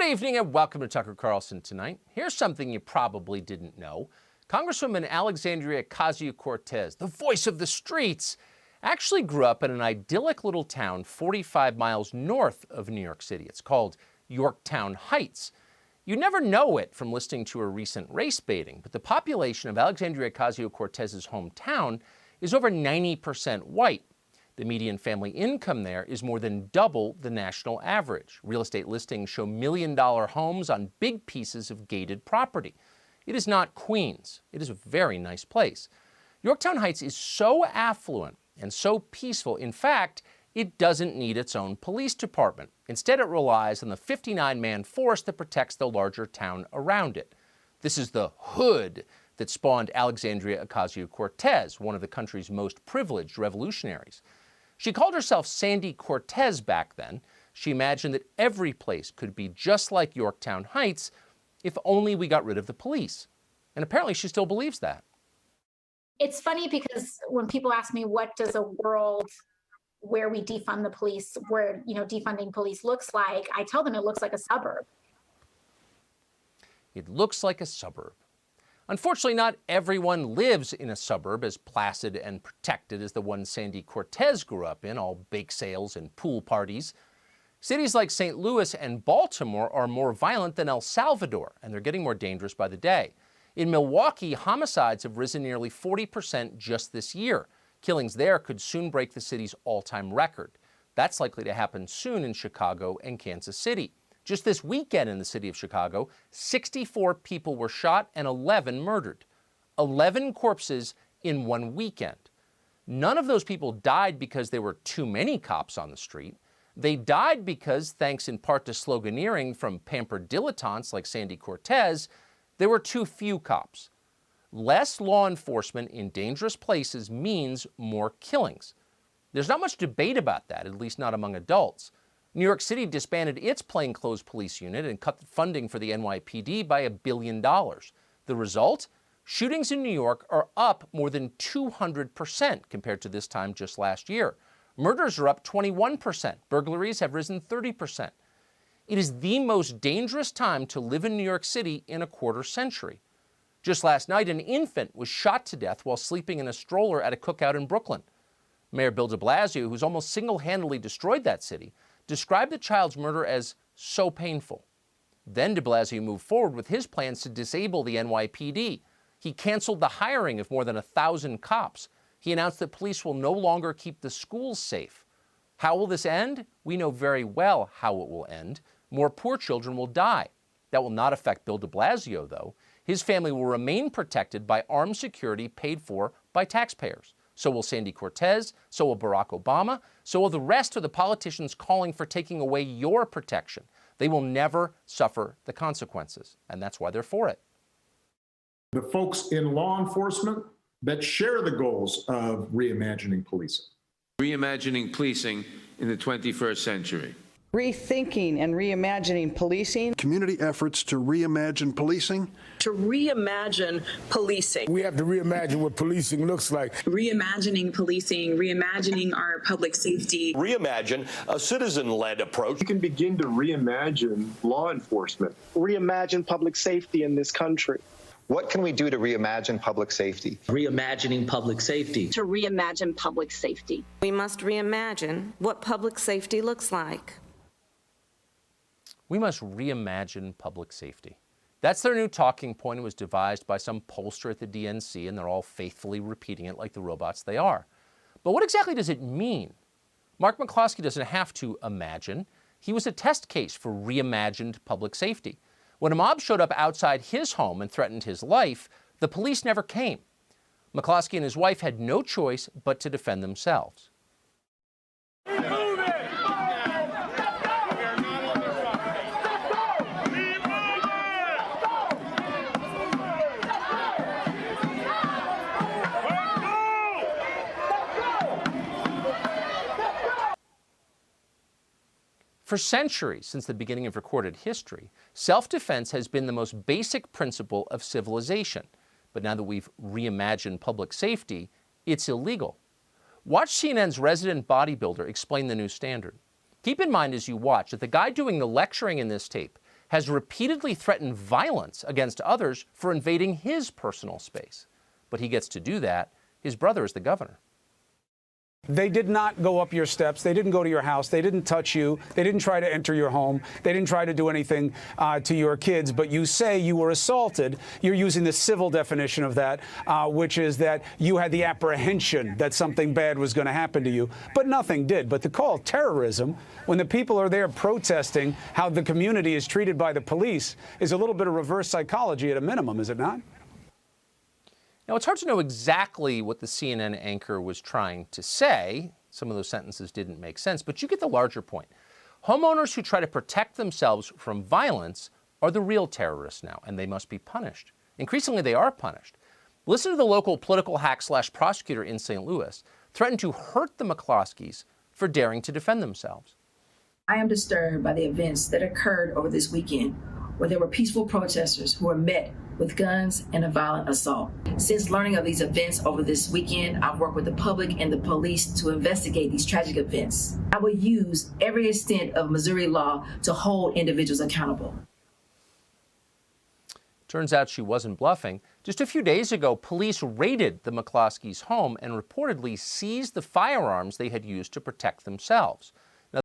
evening and welcome to Tucker Carlson Tonight. Here's something you probably didn't know. Congresswoman Alexandria Ocasio-Cortez, the voice of the streets, actually grew up in an idyllic little town 45 miles north of New York City. It's called Yorktown Heights. You never know it from listening to her recent race baiting, but the population of Alexandria Ocasio-Cortez's hometown is over 90% white. The median family income there is more than double the national average. Real estate listings show million-dollar homes on big pieces of gated property. It is not Queens. It is a very nice place. Yorktown Heights is so affluent and so peaceful. In fact, it doesn't need its own police department. Instead, it relies on the 59-man force that protects the larger town around it. This is the hood that spawned Alexandria Ocasio-Cortez, one of the country's most privileged revolutionaries. She called herself Sandy Cortez back then. She imagined that every place could be just like Yorktown Heights if only we got rid of the police. And apparently she still believes that. It's funny because when people ask me, what does a world where we defund the police, where, defunding police looks like, I tell them it looks like a suburb. It looks like a suburb. Unfortunately, not everyone lives in a suburb as placid and protected as the one Sandy Cortez grew up in, all bake sales and pool parties. Cities like St. Louis and Baltimore are more violent than El Salvador, and they're getting more dangerous by the day. In Milwaukee, homicides have risen nearly 40% just this year. Killings there could soon break the city's all-time record. That's likely to happen soon in Chicago and Kansas City. Just this weekend in the city of Chicago, 64 people were shot and 11 murdered. 11 corpses in one weekend. None of those people died because there were too many cops on the street. They died because, thanks in part to sloganeering from pampered dilettantes like Sandy Cortez, there were too few cops. Less law enforcement in dangerous places means more killings. There's not much debate about that, at least not among adults. New York City disbanded its plainclothes police unit and cut funding for the NYPD by $1 billion. The result? Shootings in New York are up more than 200% compared to this time just last year. Murders are up 21%. Burglaries have risen 30%. It is the most dangerous time to live in New York City in a quarter century. Just last night, an infant was shot to death while sleeping in a stroller at a cookout in Brooklyn. Mayor Bill de Blasio, who's almost single-handedly destroyed that city, described the child's murder as so painful. Then de Blasio moved forward with his plans to disable the NYPD. He canceled the hiring of more than 1,000 cops. He announced that police will no longer keep the schools safe. How will this end? We know very well how it will end. More poor children will die. That will not affect Bill de Blasio, though. His family will remain protected by armed security paid for by taxpayers. So will Sandy Cortez, so will Barack Obama, so will the rest of the politicians calling for taking away your protection. They will never suffer the consequences, and that's why they're for it. The folks in law enforcement that share the goals of reimagining policing. Reimagining policing in the 21st century. Rethinking and reimagining policing. Community efforts to reimagine policing. To reimagine policing. We have to reimagine what policing looks like. Reimagining policing, reimagining our public safety. Reimagine a citizen-led approach. You can begin to reimagine law enforcement. Reimagine public safety in this country. What can we do to reimagine public safety? Reimagining public safety. To reimagine public safety. We must reimagine what public safety looks like. We must reimagine public safety. That's their new talking point. It was devised by some pollster at the DNC, and they're all faithfully repeating it like the robots they are. But what exactly does it mean? Mark McCloskey doesn't have to imagine. He was a test case for reimagined public safety. When a mob showed up outside his home and threatened his life, the police never came. McCloskey and his wife had no choice but to defend themselves. For centuries, since the beginning of recorded history, self-defense has been the most basic principle of civilization. But now that we've reimagined public safety, it's illegal. Watch CNN's resident bodybuilder explain the new standard. Keep in mind as you watch that the guy doing the lecturing in this tape has repeatedly threatened violence against others for invading his personal space. But he gets to do that. His brother is the governor. They did not go up your steps. They didn't go to your house. They didn't touch you. They didn't try to enter your home. They didn't try to do anything to your kids. But you say you were assaulted. You're using the civil definition of that, which is that you had the apprehension that something bad was going to happen to you. But nothing did. But to call terrorism when the people are there protesting how the community is treated by the police is a little bit of reverse psychology at a minimum, is it not? Now, it's hard to know exactly what the CNN anchor was trying to say. Some of those sentences didn't make sense, but you get the larger point. Homeowners who try to protect themselves from violence are the real terrorists now, and they must be punished. Increasingly, they are punished. Listen to the local political hack / prosecutor in St. Louis threaten to hurt the McCloskeys for daring to defend themselves. I am disturbed by the events that occurred over this weekend, where there were peaceful protesters who were met with guns and a violent assault. Since learning of these events over this weekend, I've worked with the public and the police to investigate these tragic events. I will use every extent of Missouri law to hold individuals accountable. Turns out she wasn't bluffing. Just a few days ago, police raided the McCloskeys' home and reportedly seized the firearms they had used to protect themselves.